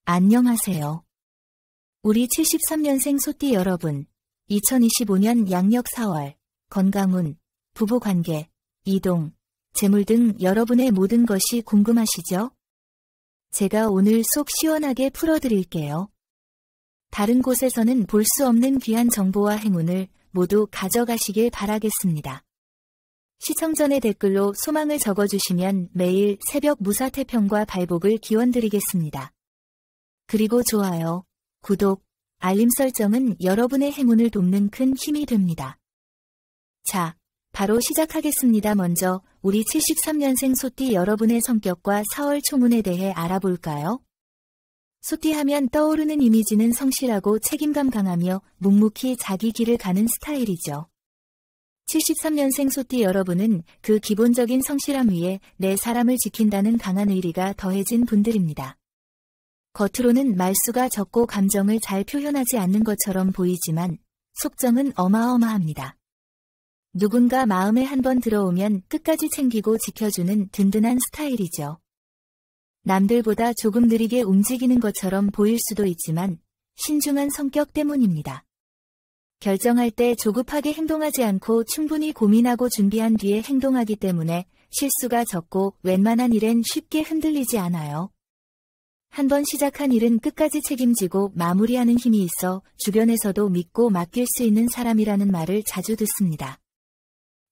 안녕하세요. 우리 73년생 소띠 여러분, 2025년 양력 4월, 건강운, 부부관계, 이동, 재물 등 여러분의 모든 것이 궁금하시죠? 제가 오늘 속 시원하게 풀어드릴게요. 다른 곳에서는 볼 수 없는 귀한 정보와 행운을 모두 가져가시길 바라겠습니다. 시청 전에 댓글로 소망을 적어주시면 매일 새벽 무사태평과 발복을 기원드리겠습니다. 그리고 좋아요, 구독, 알림 설정은 여러분의 행운을 돕는 큰 힘이 됩니다. 자, 바로 시작하겠습니다. 먼저 우리 73년생 소띠 여러분의 성격과 4월 초문에 대해 알아볼까요? 소띠 하면 떠오르는 이미지는 성실하고 책임감 강하며 묵묵히 자기 길을 가는 스타일이죠. 73년생 소띠 여러분은 그 기본적인 성실함 위에 내 사람을 지킨다는 강한 의리가 더해진 분들입니다. 겉으로는 말수가 적고 감정을 잘 표현하지 않는 것처럼 보이지만 속정은 어마어마합니다. 누군가 마음에 한번 들어오면 끝까지 챙기고 지켜주는 든든한 스타일이죠. 남들보다 조금 느리게 움직이는 것처럼 보일 수도 있지만 신중한 성격 때문입니다. 결정할 때 조급하게 행동하지 않고 충분히 고민하고 준비한 뒤에 행동하기 때문에 실수가 적고 웬만한 일엔 쉽게 흔들리지 않아요. 한번 시작한 일은 끝까지 책임지고 마무리하는 힘이 있어 주변에서도 믿고 맡길 수 있는 사람이라는 말을 자주 듣습니다.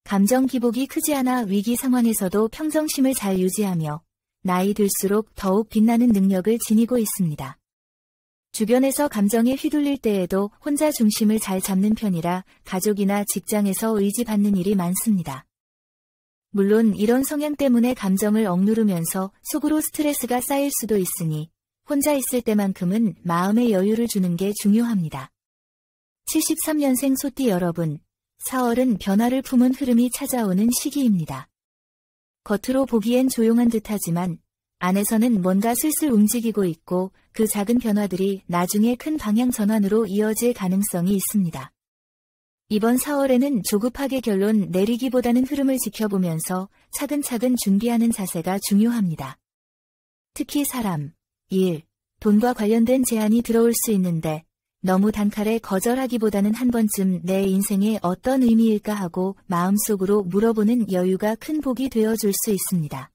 감정 기복이 크지 않아 위기 상황에서도 평정심을 잘 유지하며 나이 들수록 더욱 빛나는 능력을 지니고 있습니다. 주변에서 감정에 휘둘릴 때에도 혼자 중심을 잘 잡는 편이라 가족이나 직장에서 의지받는 일이 많습니다. 물론 이런 성향 때문에 감정을 억누르면서 속으로 스트레스가 쌓일 수도 있으니 혼자 있을 때만큼은 마음의 여유를 주는 게 중요합니다. 73년생 소띠 여러분, 4월은 변화를 품은 흐름이 찾아오는 시기입니다. 겉으로 보기엔 조용한 듯하지만 안에서는 뭔가 슬슬 움직이고 있고 그 작은 변화들이 나중에 큰 방향 전환으로 이어질 가능성이 있습니다. 이번 4월에는 조급하게 결론 내리기보다는 흐름을 지켜보면서 차근차근 준비하는 자세가 중요합니다. 특히 사람, 일, 돈과 관련된 제안이 들어올 수 있는데 너무 단칼에 거절하기보다는 한 번쯤 내 인생에 어떤 의미일까 하고 마음속으로 물어보는 여유가 큰 복이 되어줄 수 있습니다.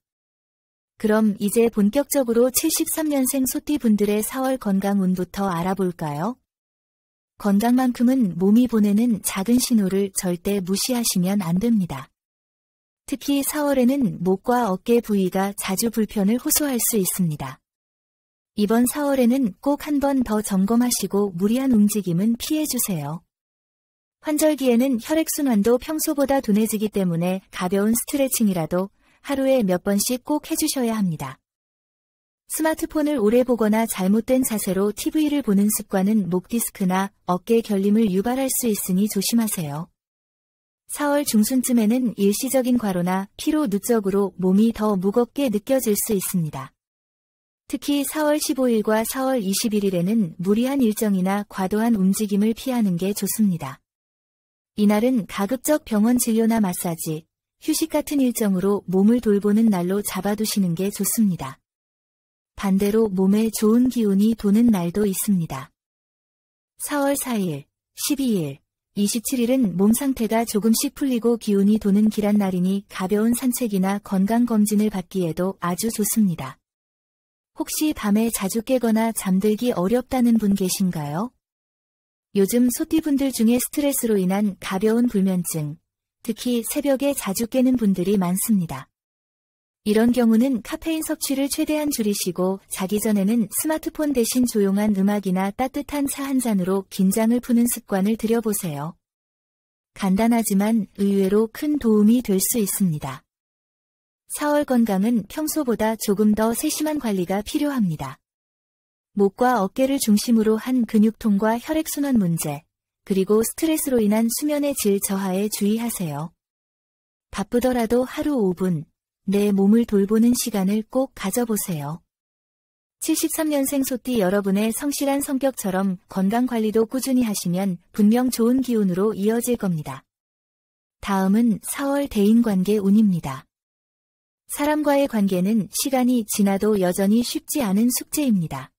그럼 이제 본격적으로 73년생 소띠 분들의 4월 건강운부터 알아볼까요? 건강만큼은 몸이 보내는 작은 신호를 절대 무시하시면 안 됩니다. 특히 4월에는 목과 어깨 부위가 자주 불편을 호소할 수 있습니다. 이번 4월에는 꼭 한 번 더 점검하시고 무리한 움직임은 피해주세요. 환절기에는 혈액순환도 평소보다 둔해지기 때문에 가벼운 스트레칭이라도 하루에 몇 번씩 꼭 해주셔야 합니다. 스마트폰을 오래 보거나 잘못된 자세로 TV를 보는 습관은 목 디스크나 어깨 결림을 유발할 수 있으니 조심하세요. 4월 중순쯤에는 일시적인 과로나 피로 누적으로 몸이 더 무겁게 느껴질 수 있습니다. 특히 4월 15일과 4월 21일에는 무리한 일정이나 과도한 움직임을 피하는 게 좋습니다. 이날은 가급적 병원 진료나 마사지, 휴식 같은 일정으로 몸을 돌보는 날로 잡아두시는 게 좋습니다. 반대로 몸에 좋은 기운이 도는 날도 있습니다. 4월 4일, 12일, 27일은 몸 상태가 조금씩 풀리고 기운이 도는 길한 날이니 가벼운 산책이나 건강검진을 받기에도 아주 좋습니다. 혹시 밤에 자주 깨거나 잠들기 어렵다는 분 계신가요? 요즘 소띠분들 중에 스트레스로 인한 가벼운 불면증, 특히 새벽에 자주 깨는 분들이 많습니다. 이런 경우는 카페인 섭취를 최대한 줄이시고 자기 전에는 스마트폰 대신 조용한 음악이나 따뜻한 차 한 잔으로 긴장을 푸는 습관을 들여보세요. 간단하지만 의외로 큰 도움이 될 수 있습니다. 4월 건강은 평소보다 조금 더 세심한 관리가 필요합니다. 목과 어깨를 중심으로 한 근육통과 혈액순환 문제, 그리고 스트레스로 인한 수면의 질 저하에 주의하세요. 바쁘더라도 하루 5분, 내 몸을 돌보는 시간을 꼭 가져보세요. 73년생 소띠 여러분의 성실한 성격처럼 건강관리도 꾸준히 하시면 분명 좋은 기운으로 이어질 겁니다. 다음은 4월 대인관계 운입니다. 사람과의 관계는 시간이 지나도 여전히 쉽지 않은 숙제입니다.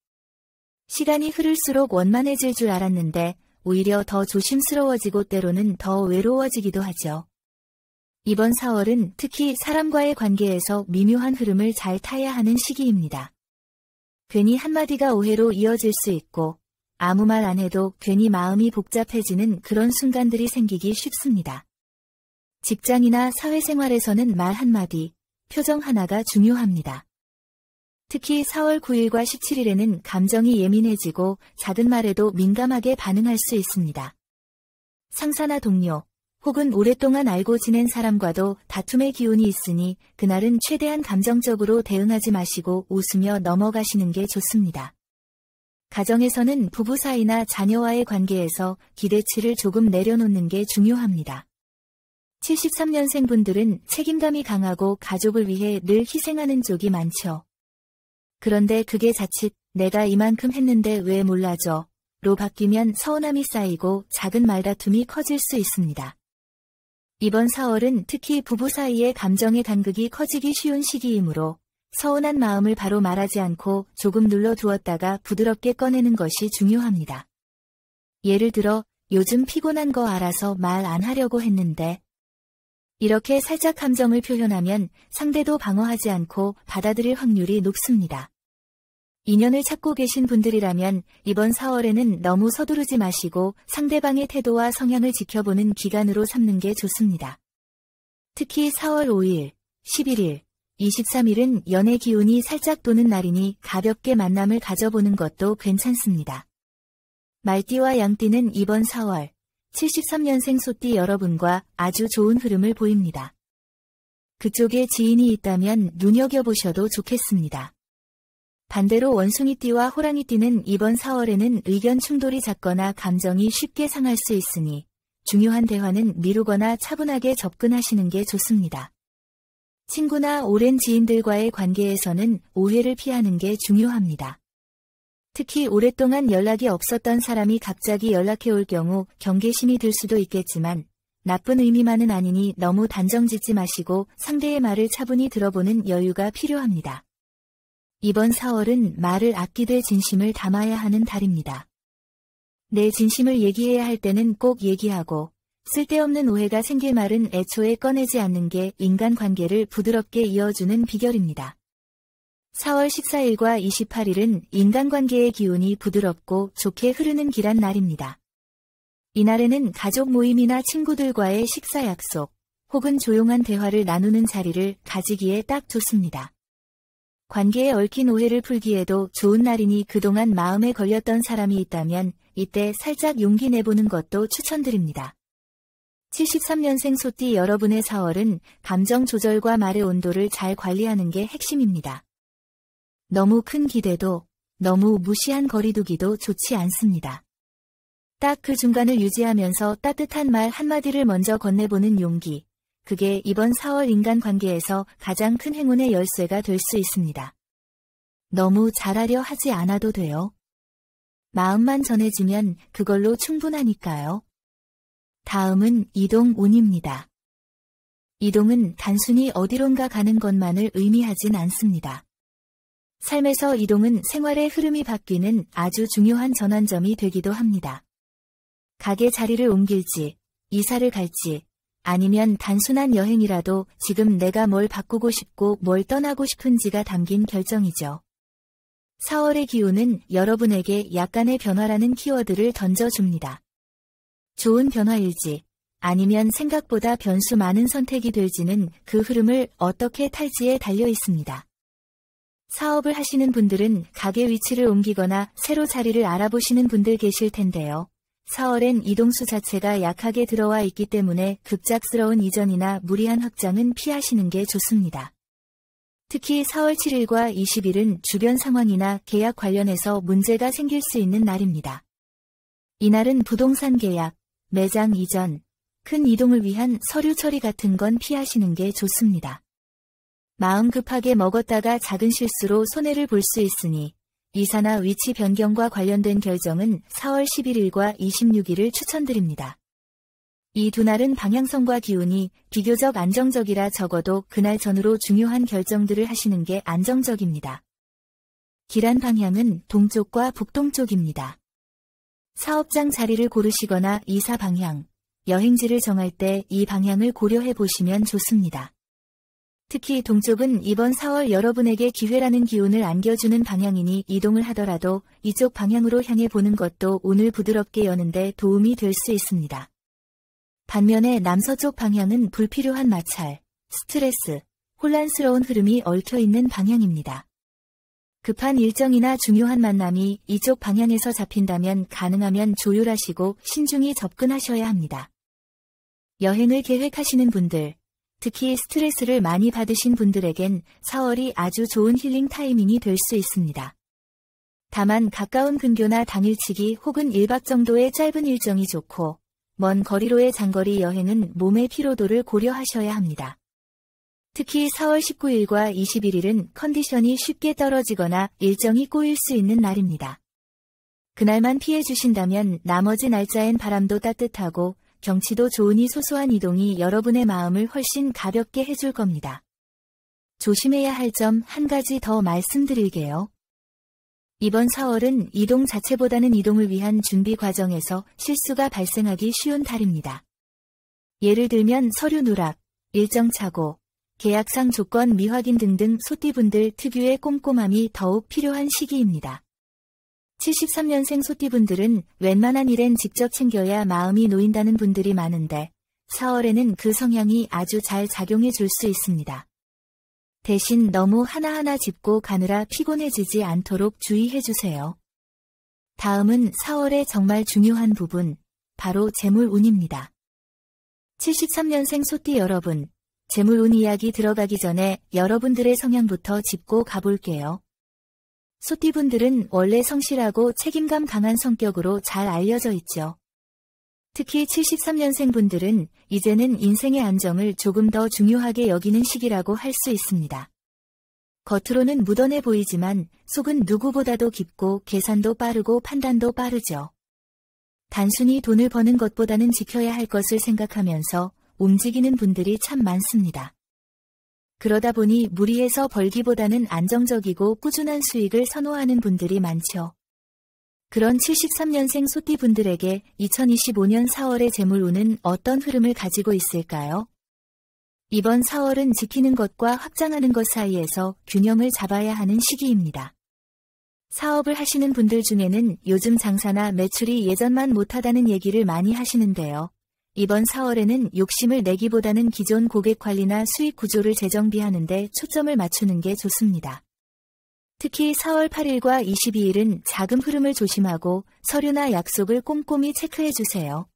시간이 흐를수록 원만해질 줄 알았는데 오히려 더 조심스러워지고 때로는 더 외로워지기도 하죠. 이번 4월은 특히 사람과의 관계에서 미묘한 흐름을 잘 타야 하는 시기입니다. 괜히 한마디가 오해로 이어질 수 있고 아무 말 안 해도 괜히 마음이 복잡해지는 그런 순간들이 생기기 쉽습니다. 직장이나 사회생활에서는 말 한마디, 표정 하나가 중요합니다. 특히 4월 9일과 17일에는 감정이 예민해지고 작은 말에도 민감하게 반응할 수 있습니다. 상사나 동료, 혹은 오랫동안 알고 지낸 사람과도 다툼의 기운이 있으니 그날은 최대한 감정적으로 대응하지 마시고 웃으며 넘어가시는 게 좋습니다. 가정에서는 부부 사이나 자녀와의 관계에서 기대치를 조금 내려놓는 게 중요합니다. 73년생 분들은 책임감이 강하고 가족을 위해 늘 희생하는 쪽이 많죠. 그런데 그게 자칫 내가 이만큼 했는데 왜 몰라줘? 로 바뀌면 서운함이 쌓이고 작은 말다툼이 커질 수 있습니다. 이번 4월은 특히 부부 사이의 감정의 간극이 커지기 쉬운 시기이므로 서운한 마음을 바로 말하지 않고 조금 눌러두었다가 부드럽게 꺼내는 것이 중요합니다. 예를 들어 요즘 피곤한 거 알아서 말 안 하려고 했는데 이렇게 살짝 감정을 표현하면 상대도 방어하지 않고 받아들일 확률이 높습니다. 인연을 찾고 계신 분들이라면 이번 4월에는 너무 서두르지 마시고 상대방의 태도와 성향을 지켜보는 기간으로 삼는 게 좋습니다. 특히 4월 5일, 11일, 23일은 연애 기운이 살짝 도는 날이니 가볍게 만남을 가져보는 것도 괜찮습니다. 말띠와 양띠는 이번 4월, 73년생 소띠 여러분과 아주 좋은 흐름을 보입니다. 그쪽에 지인이 있다면 눈여겨보셔도 좋겠습니다. 반대로 원숭이띠와 호랑이띠는 이번 4월에는 의견 충돌이 잦거나 감정이 쉽게 상할 수 있으니 중요한 대화는 미루거나 차분하게 접근하시는 게 좋습니다. 친구나 오랜 지인들과의 관계에서는 오해를 피하는 게 중요합니다. 특히 오랫동안 연락이 없었던 사람이 갑자기 연락해 올 경우 경계심이 들 수도 있겠지만 나쁜 의미만은 아니니 너무 단정짓지 마시고 상대의 말을 차분히 들어보는 여유가 필요합니다. 이번 4월은 말을 아끼되 진심을 담아야 하는 달입니다. 내 진심을 얘기해야 할 때는 꼭 얘기하고 쓸데없는 오해가 생길 말은 애초에 꺼내지 않는 게 인간관계를 부드럽게 이어주는 비결입니다. 4월 14일과 28일은 인간관계의 기운이 부드럽고 좋게 흐르는 길한 날입니다. 이날에는 가족 모임이나 친구들과의 식사 약속, 혹은 조용한 대화를 나누는 자리를 가지기에 딱 좋습니다. 관계에 얽힌 오해를 풀기에도 좋은 날이니 그동안 마음에 걸렸던 사람이 있다면 이때 살짝 용기 내보는 것도 추천드립니다. 73년생 소띠 여러분의 4월은 감정 조절과 말의 온도를 잘 관리하는 게 핵심입니다. 너무 큰 기대도, 너무 무시한 거리두기도 좋지 않습니다. 딱 그 중간을 유지하면서 따뜻한 말 한마디를 먼저 건네보는 용기, 그게 이번 4월 인간관계에서 가장 큰 행운의 열쇠가 될 수 있습니다. 너무 잘하려 하지 않아도 돼요. 마음만 전해지면 그걸로 충분하니까요. 다음은 이동운입니다. 이동은 단순히 어디론가 가는 것만을 의미하진 않습니다. 삶에서 이동은 생활의 흐름이 바뀌는 아주 중요한 전환점이 되기도 합니다. 가게 자리를 옮길지, 이사를 갈지, 아니면 단순한 여행이라도 지금 내가 뭘 바꾸고 싶고 뭘 떠나고 싶은지가 담긴 결정이죠. 4월의 기운은 여러분에게 약간의 변화라는 키워드를 던져줍니다. 좋은 변화일지, 아니면 생각보다 변수 많은 선택이 될지는 그 흐름을 어떻게 탈지에 달려 있습니다. 사업을 하시는 분들은 가게 위치를 옮기거나 새로 자리를 알아보시는 분들 계실 텐데요. 4월엔 이동수 자체가 약하게 들어와 있기 때문에 급작스러운 이전이나 무리한 확장은 피하시는 게 좋습니다. 특히 4월 7일과 20일은 주변 상황이나 계약 관련해서 문제가 생길 수 있는 날입니다. 이날은 부동산 계약, 매장 이전, 큰 이동을 위한 서류 처리 같은 건 피하시는 게 좋습니다. 마음 급하게 먹었다가 작은 실수로 손해를 볼 수 있으니 이사나 위치 변경과 관련된 결정은 4월 11일과 26일을 추천드립니다. 이 두 날은 방향성과 기운이 비교적 안정적이라 적어도 그날 전후로 중요한 결정들을 하시는 게 안정적입니다. 길한 방향은 동쪽과 북동쪽입니다. 사업장 자리를 고르시거나 이사 방향, 여행지를 정할 때 이 방향을 고려해 보시면 좋습니다. 특히 동쪽은 이번 4월 여러분에게 기회라는 기운을 안겨주는 방향이니 이동을 하더라도 이쪽 방향으로 향해 보는 것도 운을 부드럽게 여는데 도움이 될 수 있습니다. 반면에 남서쪽 방향은 불필요한 마찰, 스트레스, 혼란스러운 흐름이 얽혀있는 방향입니다. 급한 일정이나 중요한 만남이 이쪽 방향에서 잡힌다면 가능하면 조율하시고 신중히 접근하셔야 합니다. 여행을 계획하시는 분들, 특히 스트레스를 많이 받으신 분들에겐 4월이 아주 좋은 힐링 타이밍이 될 수 있습니다. 다만 가까운 근교나 당일치기 혹은 1박 정도의 짧은 일정이 좋고 먼 거리로의 장거리 여행은 몸의 피로도를 고려하셔야 합니다. 특히 4월 19일과 21일은 컨디션이 쉽게 떨어지거나 일정이 꼬일 수 있는 날입니다. 그날만 피해 주신다면 나머지 날짜엔 바람도 따뜻하고 경치도 좋으니 소소한 이동이 여러분의 마음을 훨씬 가볍게 해줄 겁니다. 조심해야 할 점 한 가지 더 말씀드릴게요. 이번 4월은 이동 자체보다는 이동을 위한 준비 과정에서 실수가 발생하기 쉬운 달입니다. 예를 들면 서류 누락, 일정 착오, 계약상 조건 미확인 등등 소띠분들 특유의 꼼꼼함이 더욱 필요한 시기입니다. 73년생 소띠분들은 웬만한 일엔 직접 챙겨야 마음이 놓인다는 분들이 많은데 4월에는 그 성향이 아주 잘 작용해 줄 수 있습니다. 대신 너무 하나하나 짚고 가느라 피곤해지지 않도록 주의해 주세요. 다음은 4월의 정말 중요한 부분, 바로 재물운입니다. 73년생 소띠 여러분, 재물운 이야기 들어가기 전에 여러분들의 성향부터 짚고 가볼게요. 소띠분들은 원래 성실하고 책임감 강한 성격으로 잘 알려져 있죠. 특히 73년생 분들은 이제는 인생의 안정을 조금 더 중요하게 여기는 시기라고 할 수 있습니다. 겉으로는 무던해 보이지만 속은 누구보다도 깊고 계산도 빠르고 판단도 빠르죠. 단순히 돈을 버는 것보다는 지켜야 할 것을 생각하면서 움직이는 분들이 참 많습니다. 그러다 보니 무리해서 벌기보다는 안정적이고 꾸준한 수익을 선호하는 분들이 많죠. 그런 73년생 소띠분들에게 2025년 4월의 재물운은 어떤 흐름을 가지고 있을까요? 이번 4월은 지키는 것과 확장하는 것 사이에서 균형을 잡아야 하는 시기입니다. 사업을 하시는 분들 중에는 요즘 장사나 매출이 예전만 못하다는 얘기를 많이 하시는데요. 이번 4월에는 욕심을 내기보다는 기존 고객 관리나 수익 구조를 재정비하는 데 초점을 맞추는 게 좋습니다. 특히 4월 8일과 22일은 자금 흐름을 조심하고 서류나 약속을 꼼꼼히 체크해 주세요.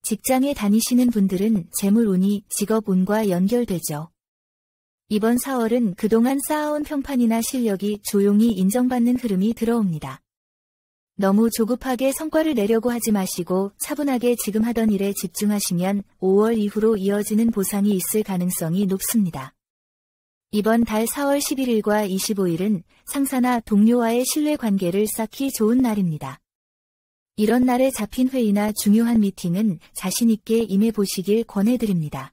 직장에 다니시는 분들은 재물운이 직업운과 연결되죠. 이번 4월은 그동안 쌓아온 평판이나 실력이 조용히 인정받는 흐름이 들어옵니다. 너무 조급하게 성과를 내려고 하지 마시고 차분하게 지금 하던 일에 집중하시면 5월 이후로 이어지는 보상이 있을 가능성이 높습니다. 이번 달 4월 11일과 25일은 상사나 동료와의 신뢰관계를 쌓기 좋은 날입니다. 이런 날에 잡힌 회의나 중요한 미팅은 자신 있게 임해보시길 권해드립니다.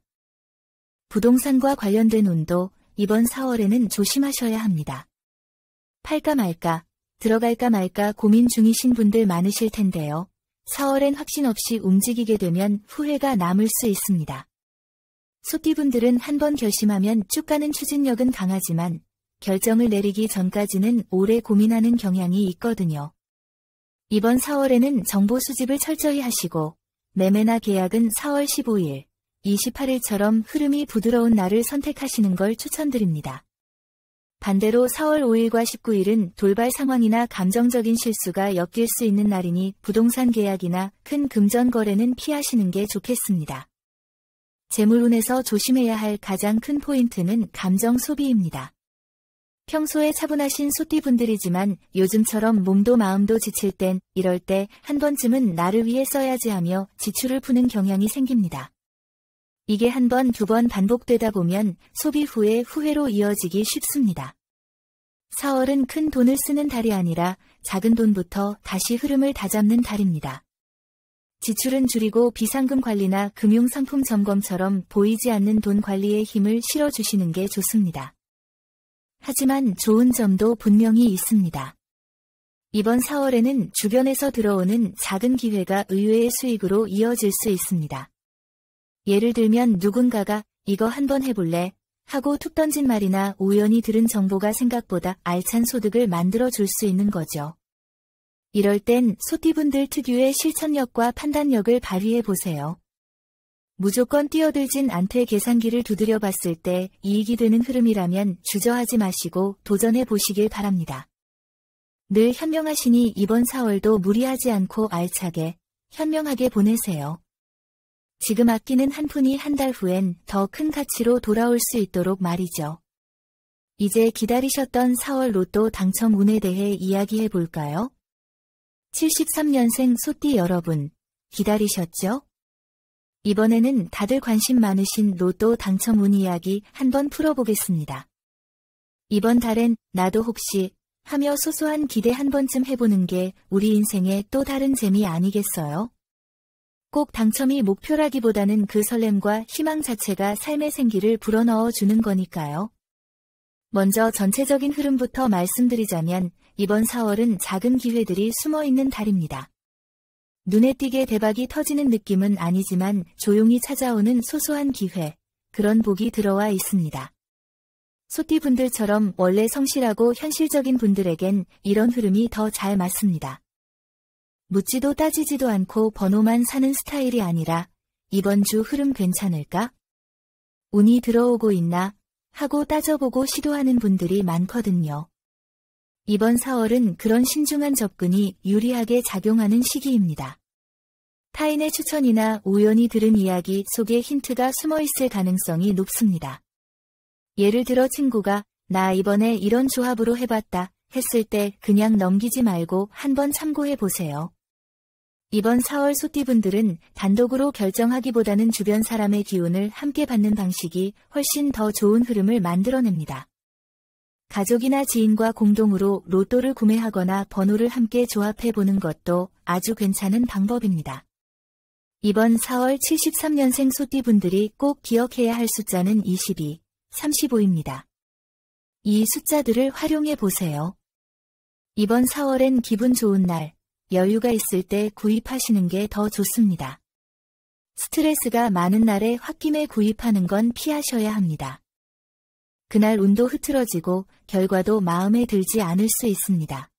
부동산과 관련된 운도 이번 4월에는 조심하셔야 합니다. 팔까 말까, 들어갈까 말까 고민 중이신 분들 많으실 텐데요. 4월엔 확신 없이 움직이게 되면 후회가 남을 수 있습니다. 소띠분들은 한번 결심하면 쭉 가는 추진력은 강하지만 결정을 내리기 전까지는 오래 고민하는 경향이 있거든요. 이번 4월에는 정보 수집을 철저히 하시고 매매나 계약은 4월 15일, 28일처럼 흐름이 부드러운 날을 선택하시는 걸 추천드립니다. 반대로 4월 5일과 19일은 돌발 상황이나 감정적인 실수가 엮일 수 있는 날이니 부동산 계약이나 큰 금전 거래는 피하시는 게 좋겠습니다. 재물운에서 조심해야 할 가장 큰 포인트는 감정 소비입니다. 평소에 차분하신 소띠분들이지만 요즘처럼 몸도 마음도 지칠 땐 이럴 때 한 번쯤은 나를 위해 써야지 하며 지출을 푸는 경향이 생깁니다. 이게 한 번, 두 번 반복되다 보면 소비 후에 후회로 이어지기 쉽습니다. 4월은 큰 돈을 쓰는 달이 아니라 작은 돈부터 다시 흐름을 다잡는 달입니다. 지출은 줄이고 비상금 관리나 금융상품 점검처럼 보이지 않는 돈 관리에 힘을 실어주시는 게 좋습니다. 하지만 좋은 점도 분명히 있습니다. 이번 4월에는 주변에서 들어오는 작은 기회가 의외의 수익으로 이어질 수 있습니다. 예를 들면 누군가가 이거 한번 해볼래? 하고 툭 던진 말이나 우연히 들은 정보가 생각보다 알찬 소득을 만들어 줄 수 있는 거죠. 이럴 땐 소띠분들 특유의 실천력과 판단력을 발휘해 보세요. 무조건 뛰어들진 않되 계산기를 두드려 봤을 때 이익이 되는 흐름이라면 주저하지 마시고 도전해 보시길 바랍니다. 늘 현명하시니 이번 4월도 무리하지 않고 알차게, 현명하게 보내세요. 지금 아끼는 한 푼이 한 달 후엔 더 큰 가치로 돌아올 수 있도록 말이죠. 이제 기다리셨던 4월 로또 당첨 운에 대해 이야기해 볼까요? 73년생 소띠 여러분, 기다리셨죠? 이번에는 다들 관심 많으신 로또 당첨 운 이야기 한번 풀어보겠습니다. 이번 달엔 나도 혹시 하며 소소한 기대 한 번쯤 해보는 게 우리 인생의 또 다른 재미 아니겠어요? 꼭 당첨이 목표라기보다는 그 설렘과 희망 자체가 삶의 생기를 불어넣어 주는 거니까요. 먼저 전체적인 흐름부터 말씀드리자면 이번 4월은 작은 기회들이 숨어있는 달입니다. 눈에 띄게 대박이 터지는 느낌은 아니지만 조용히 찾아오는 소소한 기회, 그런 복이 들어와 있습니다. 소띠분들처럼 원래 성실하고 현실적인 분들에겐 이런 흐름이 더 잘 맞습니다. 묻지도 따지지도 않고 번호만 사는 스타일이 아니라 이번 주 흐름 괜찮을까? 운이 들어오고 있나? 하고 따져보고 시도하는 분들이 많거든요. 이번 4월은 그런 신중한 접근이 유리하게 작용하는 시기입니다. 타인의 추천이나 우연히 들은 이야기 속에 힌트가 숨어있을 가능성이 높습니다. 예를 들어 친구가 나 이번에 이런 조합으로 해봤다 했을 때 그냥 넘기지 말고 한번 참고해 보세요. 이번 4월 소띠분들은 단독으로 결정하기보다는 주변 사람의 기운을 함께 받는 방식이 훨씬 더 좋은 흐름을 만들어냅니다. 가족이나 지인과 공동으로 로또를 구매하거나 번호를 함께 조합해보는 것도 아주 괜찮은 방법입니다. 이번 4월 73년생 소띠분들이 꼭 기억해야 할 숫자는 22, 35입니다. 이 숫자들을 활용해 보세요. 이번 4월엔 기분 좋은 날, 여유가 있을 때 구입하시는 게 더 좋습니다. 스트레스가 많은 날에 홧김에 구입하는 건 피하셔야 합니다. 그날 운도 흐트러지고 결과도 마음에 들지 않을 수 있습니다.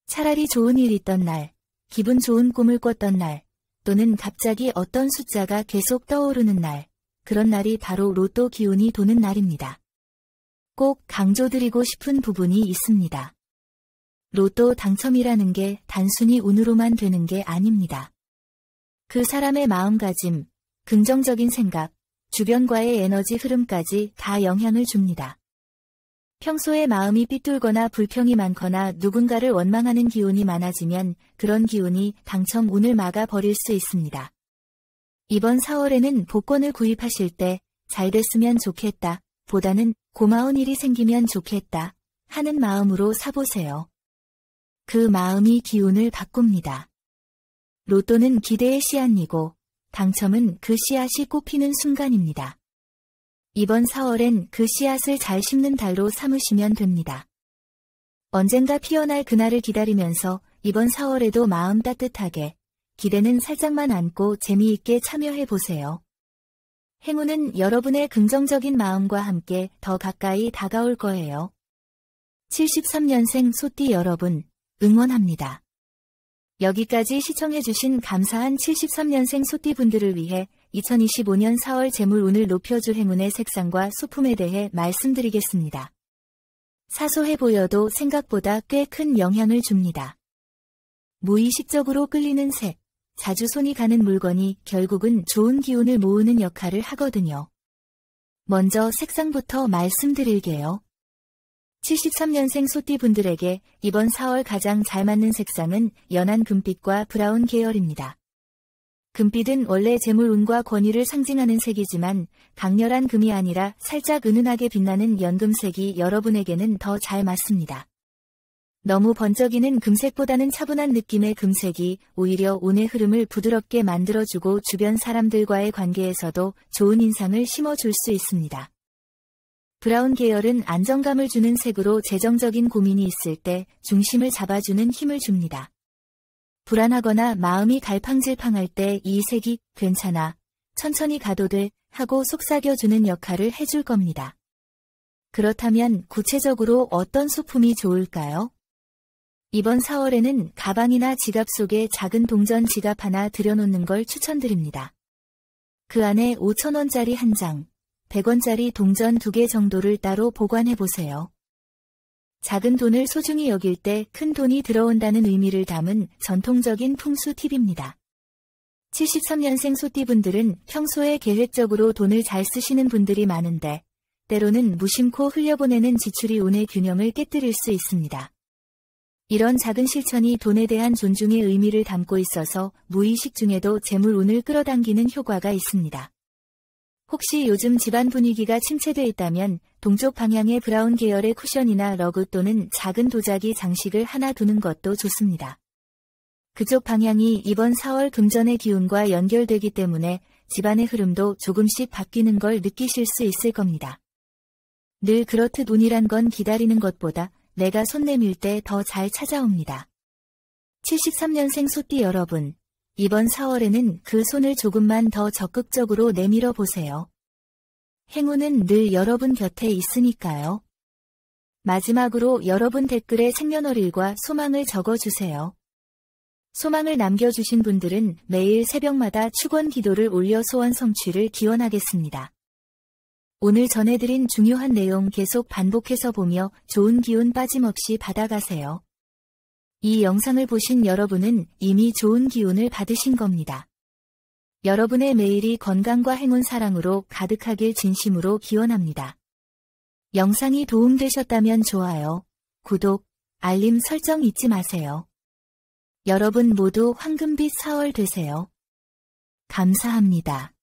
차라리 좋은 일 있던 날, 기분 좋은 꿈을 꿨던 날, 또는 갑자기 어떤 숫자가 계속 떠오르는 날, 그런 날이 바로 로또 기운이 도는 날입니다. 꼭 강조드리고 싶은 부분이 있습니다. 로또 당첨이라는 게 단순히 운으로만 되는 게 아닙니다. 그 사람의 마음가짐, 긍정적인 생각, 주변과의 에너지 흐름까지 다 영향을 줍니다. 평소에 마음이 삐뚤거나 불평이 많거나 누군가를 원망하는 기운이 많아지면 그런 기운이 당첨 운을 막아버릴 수 있습니다. 이번 4월에는 복권을 구입하실 때 잘 됐으면 좋겠다 보다는 고마운 일이 생기면 좋겠다 하는 마음으로 사보세요. 그 마음이 기운을 바꿉니다. 로또는 기대의 씨앗이고 당첨은 그 씨앗이 꽃피는 순간입니다. 이번 4월엔 그 씨앗을 잘 심는 달로 삼으시면 됩니다. 언젠가 피어날 그날을 기다리면서 이번 4월에도 마음 따뜻하게 기대는 살짝만 안고 재미있게 참여해보세요. 행운은 여러분의 긍정적인 마음과 함께 더 가까이 다가올 거예요. 73년생 소띠 여러분, 응원합니다. 여기까지 시청해주신 감사한 73년생 소띠분들을 위해 2025년 4월 재물운을 높여줄 행운의 색상과 소품에 대해 말씀드리겠습니다. 사소해 보여도 생각보다 꽤 큰 영향을 줍니다. 무의식적으로 끌리는 색, 자주 손이 가는 물건이 결국은 좋은 기운을 모으는 역할을 하거든요. 먼저 색상부터 말씀드릴게요. 73년생 소띠분들에게 이번 4월 가장 잘 맞는 색상은 연한 금빛과 브라운 계열입니다. 금빛은 원래 재물운과 권위를 상징하는 색이지만 강렬한 금이 아니라 살짝 은은하게 빛나는 연금색이 여러분에게는 더 잘 맞습니다. 너무 번쩍이는 금색보다는 차분한 느낌의 금색이 오히려 운의 흐름을 부드럽게 만들어주고 주변 사람들과의 관계에서도 좋은 인상을 심어줄 수 있습니다. 브라운 계열은 안정감을 주는 색으로 재정적인 고민이 있을 때 중심을 잡아주는 힘을 줍니다. 불안하거나 마음이 갈팡질팡할 때 이 색이 괜찮아, 천천히 가도 돼 하고 속삭여주는 역할을 해줄 겁니다. 그렇다면 구체적으로 어떤 소품이 좋을까요? 이번 4월에는 가방이나 지갑 속에 작은 동전 지갑 하나 들여놓는 걸 추천드립니다. 그 안에 5,000원짜리 한 장, 100원짜리 동전 2개 정도를 따로 보관해보세요. 작은 돈을 소중히 여길 때 큰 돈이 들어온다는 의미를 담은 전통적인 풍수 팁입니다. 73년생 소띠분들은 평소에 계획적으로 돈을 잘 쓰시는 분들이 많은데 때로는 무심코 흘려보내는 지출이 운의 균형을 깨뜨릴 수 있습니다. 이런 작은 실천이 돈에 대한 존중의 의미를 담고 있어서 무의식 중에도 재물 운을 끌어당기는 효과가 있습니다. 혹시 요즘 집안 분위기가 침체돼 있다면 동쪽 방향의 브라운 계열의 쿠션이나 러그 또는 작은 도자기 장식을 하나 두는 것도 좋습니다. 그쪽 방향이 이번 4월 금전의 기운과 연결되기 때문에 집안의 흐름도 조금씩 바뀌는 걸 느끼실 수 있을 겁니다. 늘 그렇듯 운이란 건 기다리는 것보다 내가 손 내밀 때 더 잘 찾아옵니다. 73년생 소띠 여러분, 이번 4월에는 그 손을 조금만 더 적극적으로 내밀어 보세요. 행운은 늘 여러분 곁에 있으니까요. 마지막으로 여러분 댓글에 생년월일과 소망을 적어주세요. 소망을 남겨주신 분들은 매일 새벽마다 축원 기도를 올려 소원 성취를 기원하겠습니다. 오늘 전해드린 중요한 내용 계속 반복해서 보며 좋은 기운 빠짐없이 받아가세요. 이 영상을 보신 여러분은 이미 좋은 기운을 받으신 겁니다. 여러분의 매일이 건강과 행운 사랑으로 가득하길 진심으로 기원합니다. 영상이 도움되셨다면 좋아요, 구독, 알림 설정 잊지 마세요. 여러분 모두 황금빛 4월 되세요. 감사합니다.